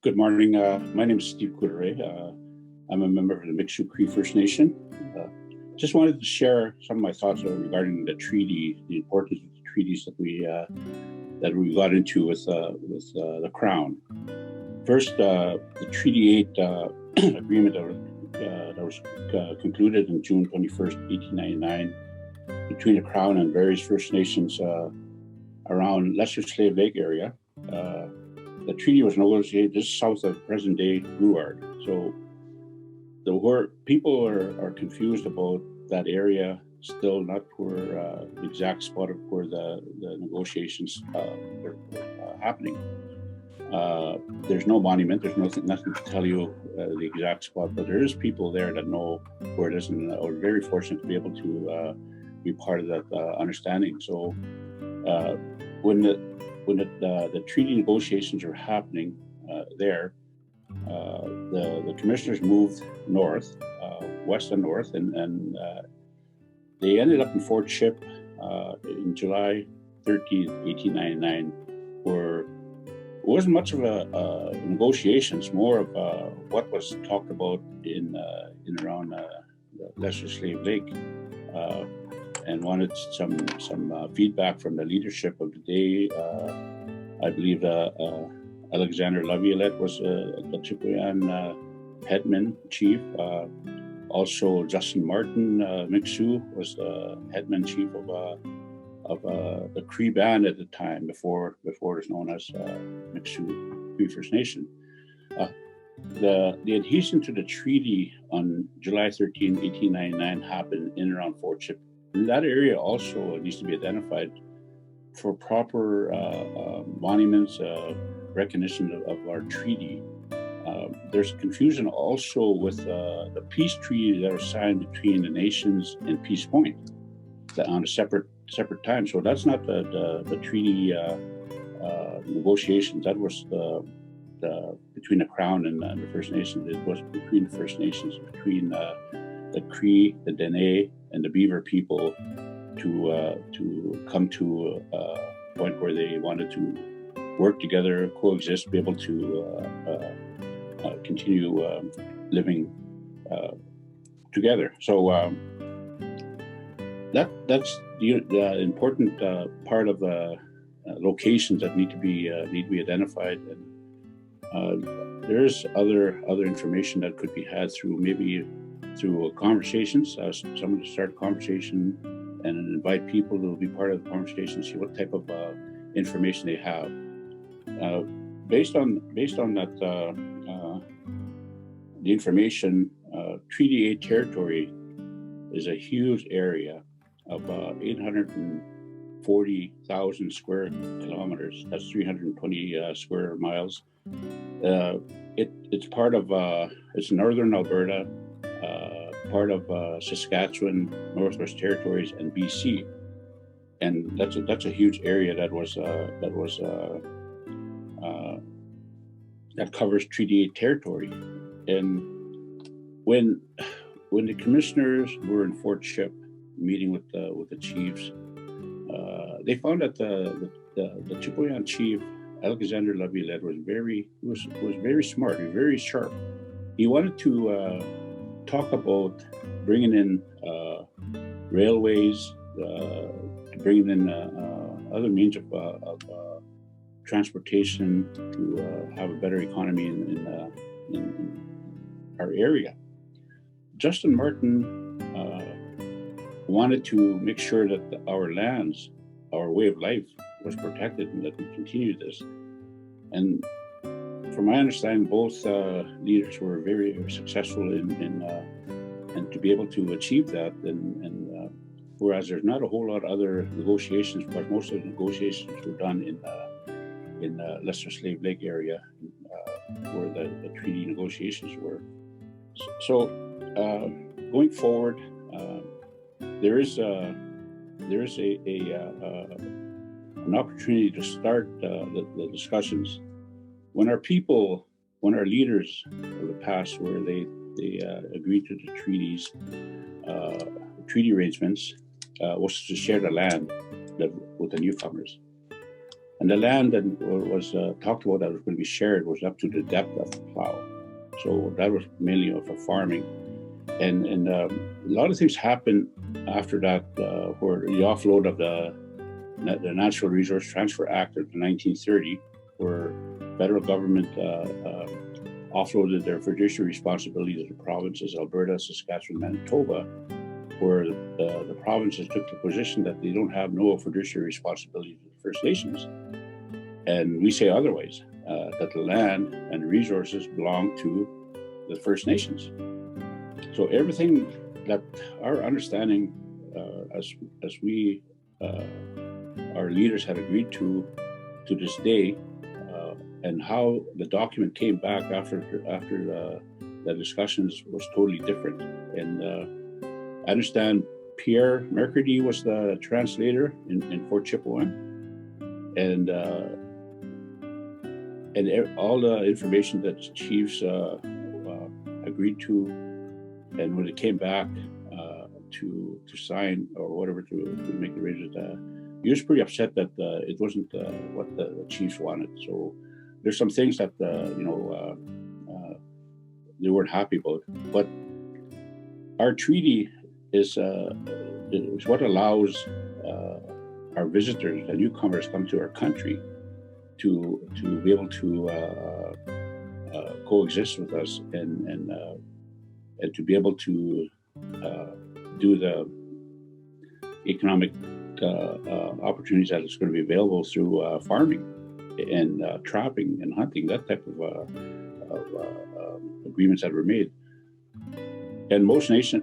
Good morning. My name is Steve Courtoreille. I'm a member of the Mikisew Cree First Nation. Just wanted to share some of my thoughts regarding the treaty, the importance of the treaties that we got into with the Crown. First, the Treaty 8 agreement that was concluded on June 21st, 1899, between the Crown and various First Nations around Lesser Slave Lake area. The treaty was negotiated just south of present-day Breward. So people are confused about that area, still not where the exact spot of where the negotiations were happening. There's no monument, there's nothing to tell you the exact spot, but there is people there that know where it is, and we're very fortunate to be able to be part of that understanding. So when the treaty negotiations were happening there, the commissioners moved north, west and north, and they ended up in Fort Ship in July 13th, 1899, where it wasn't much of a negotiations, more of what was talked about in around the Lesser Slave Lake, and wanted some feedback from the leadership of the day. I believe Alexander Laviolette was the Chipewyan headman chief. Also, Justin Martin Mikisew was the headman chief of the Cree band at the time, before it was known as Mikisew Cree First Nation. The adhesion to the treaty on July 13, 1899 happened in and around Fort Ship. And that area also needs to be identified for proper monuments, recognition of our treaty. There's confusion also with the peace treaty that was signed between the nations and Peace Point on a separate time. So that's not the treaty negotiations. That was the between the Crown and the First Nations. It was between the First Nations, between the Cree, the Dene, and the Beaver people to come to a point where they wanted to work together, coexist, be able to continue living together. So that's the important part of the locations that need to be identified. And there's other information that could be had through conversations. Someone to start a conversation and invite people who will be part of the conversation, see what type of information they have. Based on that, the information, Treaty 8 territory is a huge area of 840,000 square kilometers. That's 320 square miles. It's part of it's northern Alberta, part of Saskatchewan, Northwest Territories, and BC, and that's a huge area that covers Treaty 8 territory. And when the commissioners were in Fort Ship meeting with the chiefs, they found that the Chipewyan chief Alexander Laviolette was very smart. He was very sharp. He wanted to talk about bringing in railways, bringing in other means of transportation to have a better economy in our area. Justin Martin wanted to make sure that our lands, our way of life, was protected and that we continue this. And from my understanding, both leaders were very, very successful and to be able to achieve that. And whereas there's not a whole lot of other negotiations, but most of the negotiations were done in the Lesser Slave Lake area, where the treaty negotiations were. So going forward, there is an opportunity to start the discussions. When our leaders of the past, where they agreed to the treaties, treaty arrangements, was to share the land with the newcomers. And the land that was talked about that was going to be shared was up to the depth of the plow. So that was mainly for farming. And a lot of things happened after that, where the offload of the Natural Resource Transfer Act of 1930, where federal government offloaded their fiduciary responsibilities to the provinces, Alberta, Saskatchewan, Manitoba, where the provinces took the position that they don't have no fiduciary responsibility to the First Nations. And we say otherwise, that the land and resources belong to the First Nations. So everything that our understanding, as we, our leaders had agreed to this day, and how the document came back after the discussions was totally different. And I understand Pierre Mercredi was the translator in Fort Chipewyan, and all the information that the chiefs agreed to, and when it came back to sign or whatever to make the arrangement, he was pretty upset that it wasn't what the chiefs wanted. So there's some things that they weren't happy about. But our treaty is what allows our visitors, the newcomers, come to our country to be able to coexist with us and to be able to do the economic opportunities that is going to be available through farming and trapping and hunting, that type of agreements that were made. And most nation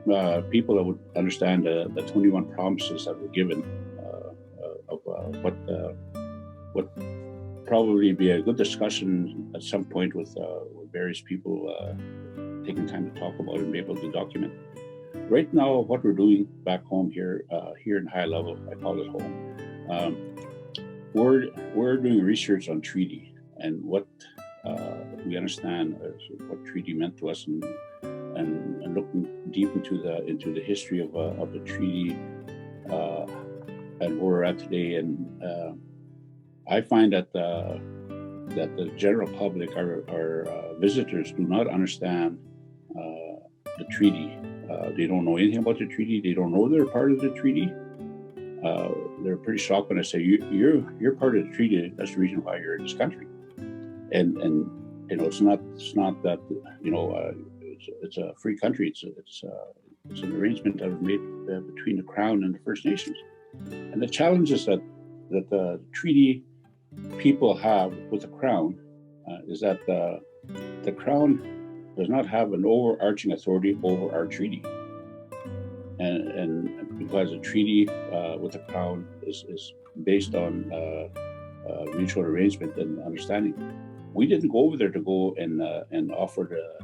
people that would understand the 21 promises that were given of what probably be a good discussion at some point with various people taking time to talk about it and be able to document. Right now, what we're doing back home here in High Level, I call it home, we're doing research on treaty and what we understand what treaty meant to us, and looking deep into the history of the treaty and where we're at today. And I find that the general public, our visitors, do not understand the treaty. They don't know anything about the treaty. They don't know they're part of the treaty. They're pretty shocked when I say you're part of the treaty. That's the reason why you're in this country. And it's not that it's a free country. It's an arrangement that was made between the Crown and the First Nations. And the challenges that the treaty people have with the Crown is that the Crown does not have an overarching authority over our treaty, and because the treaty with the Crown is based on mutual arrangement and understanding. We didn't go over there to go and offer the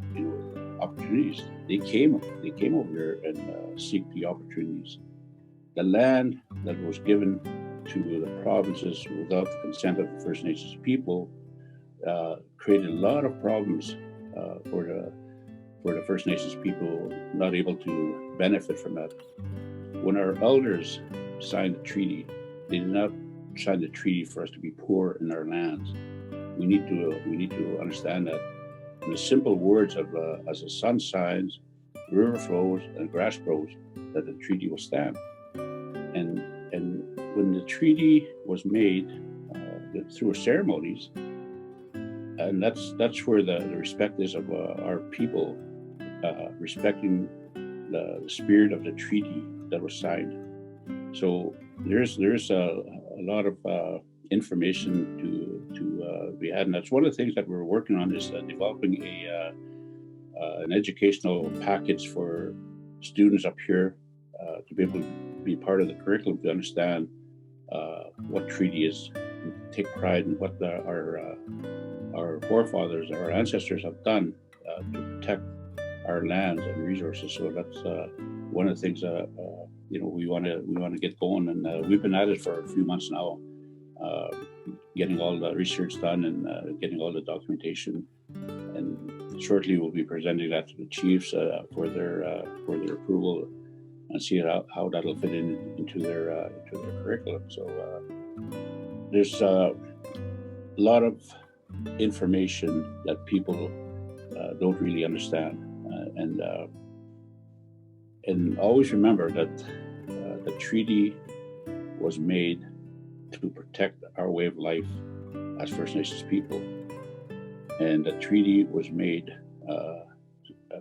opportunities. They came over there and seek the opportunities. The land that was given to the provinces without the consent of the First Nations people created a lot of problems for the First Nations people, not able to benefit from that. When our elders signed the treaty, they did not sign the treaty for us to be poor in our lands. We need to understand that in the simple words of as the sun shines, the river flows, and grass grows, that the treaty will stand. And when the treaty was made through ceremonies, and that's where the respect is of our people, respecting the spirit of the treaty that was signed. So there's a lot of information to be had, and that's one of the things that we're working on is developing an educational package for students up here to be able to be part of the curriculum, to understand what treaty is, and take pride in what our forefathers, our ancestors have done to protect our lands and resources. So that's one of the things we want to get going, and we've been at it for a few months now, getting all the research done and getting all the documentation. And shortly we'll be presenting that to the chiefs for their approval, and see how that'll fit into their curriculum. So there's lot of information that people don't really understand, and always remember that the treaty was made to protect our way of life as First Nations people, and the treaty was made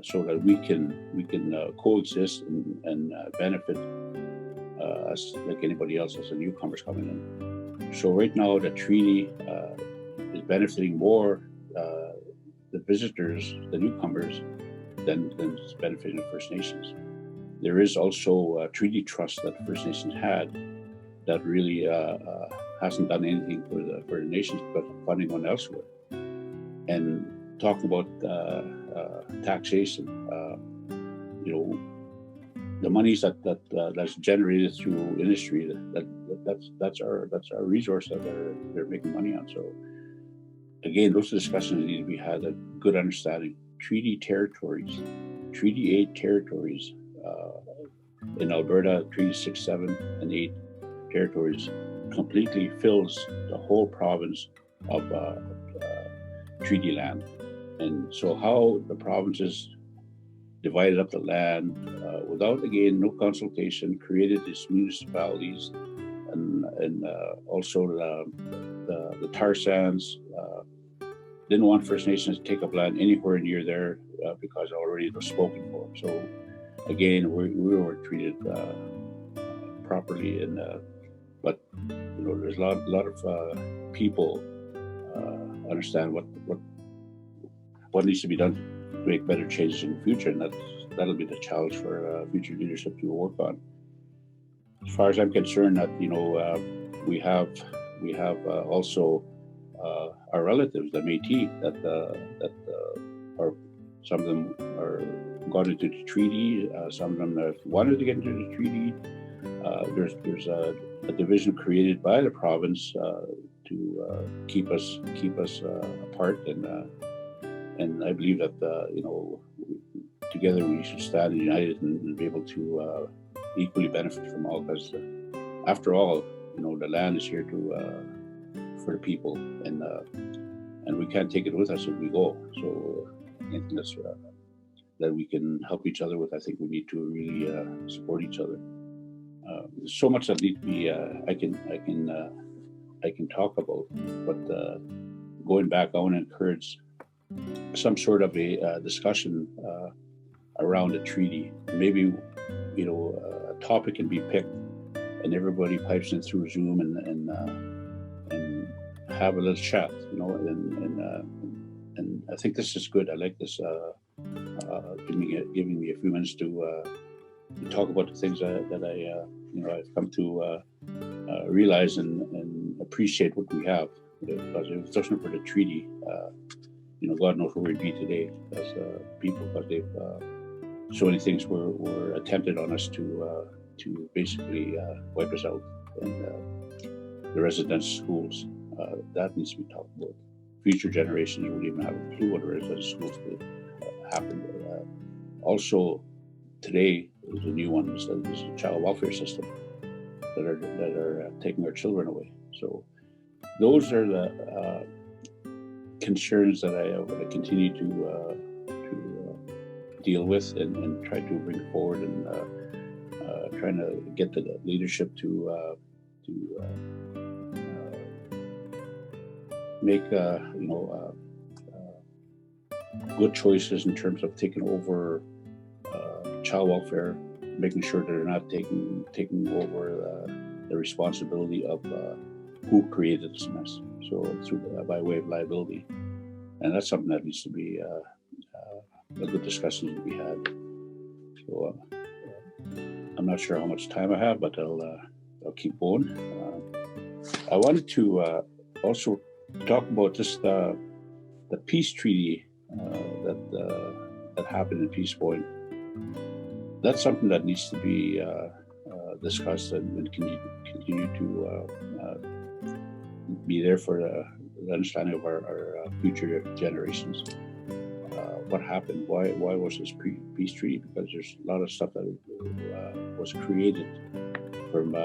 so that we can coexist and benefit us like anybody else as the newcomers coming in. So right now the treaty is benefiting more the visitors, the newcomers, than it's benefiting the First Nations. There is also a treaty trust that the First Nations had that really hasn't done anything for the nations, but funding one elsewhere. And talking about taxation, the monies that's generated through industry, that's our resource that they're making money on. So again, those discussions need to be had, a good understanding. Treaty aid territories in Alberta, Treaty 6, 7, and 8 territories completely fills the whole province of treaty land. And so how the provinces divided up the land without, again, no consultation, created these municipalities, and also the tar sands didn't want First Nations to take up land anywhere near there because already it was spoken for. So again, we were treated properly, but there's a lot of people understand what needs to be done to make better changes in the future, and that'll be the challenge for future leadership to work on. As far as I'm concerned, that we have also our relatives, the Métis, that are, some of them are got into the treaty, some of them have wanted to get into the treaty. There's a division created by the province to keep us apart, and I believe that together we should stand united and be able to equally benefit from all, because after all, the land is here for the people, and we can't take it with us if we go. So anything that we can help each other with, I think we need to really support each other. There's so much that needs to be I can talk about, but going back, I want to encourage some sort of a discussion around a treaty. Maybe a topic can be picked, and everybody pipes in through Zoom and have a little chat, and I think this is good. I like this, giving me a few minutes to talk about the things that I've come to realize and appreciate what we have. Because if it wasn't for the treaty, God knows where we'd be today as people, because they've so many things were attempted on us to basically wipe us out. And the residential schools, that needs to be talked about. Future generations won't even have a clue what residential schools happened. Also, today is a new one. Is the child welfare system that are taking our children away. So those are the concerns that I continue to deal with and try to bring forward, and trying to get the leadership to make good choices in terms of taking over child welfare, making sure that they're not taking over the responsibility of who created this mess. So by way of liability, and that's something that needs to be a good discussion to be had. So I'm not sure how much time I have, but I'll keep going. I wanted to also talk about just the peace treaty that happened in Peace Point. That's something that needs to be discussed and continue to be there for the understanding of our future generations. What happened? Why was this peace treaty? Because there's a lot of stuff that was created from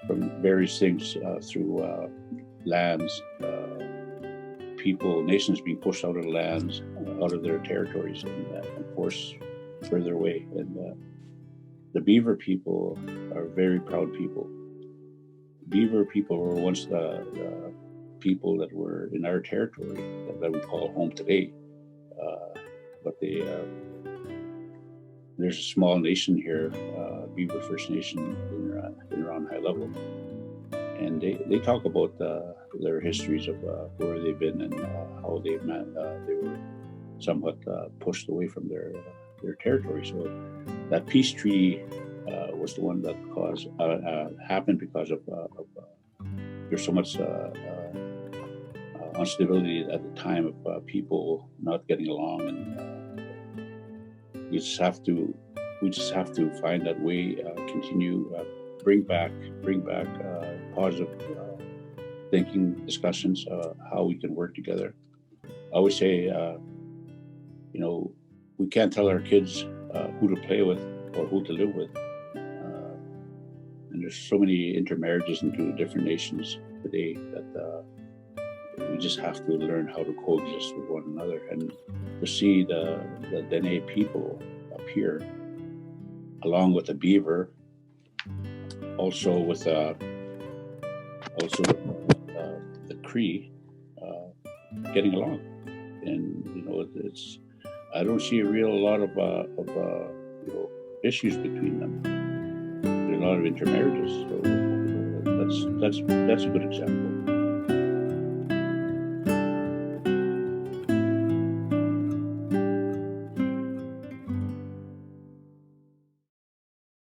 from various things through lands, nations being pushed out of the lands, out of their territories, and forced further away. And the Beaver people are very proud people. Beaver people were once the people that were in our territory that we call home today. But there's a small nation here, Beaver First Nation, in around high level. And they talk about their histories of where they've been and how they were somewhat pushed away from their territory. So that peace treaty was the one that happened because of there's so much instability at the time of people not getting along, and we just have to find that way, continue, bring back positive thinking, discussions, how we can work together. I always say, we can't tell our kids who to play with or who to live with. And there's so many intermarriages into different nations today that we just have to learn how to coexist with one another. And to see the Dene people up here, along with the Beaver, also with the Cree, getting along, and it's I don't see a lot of issues between them. There's a lot of intermarriages, so that's a good example.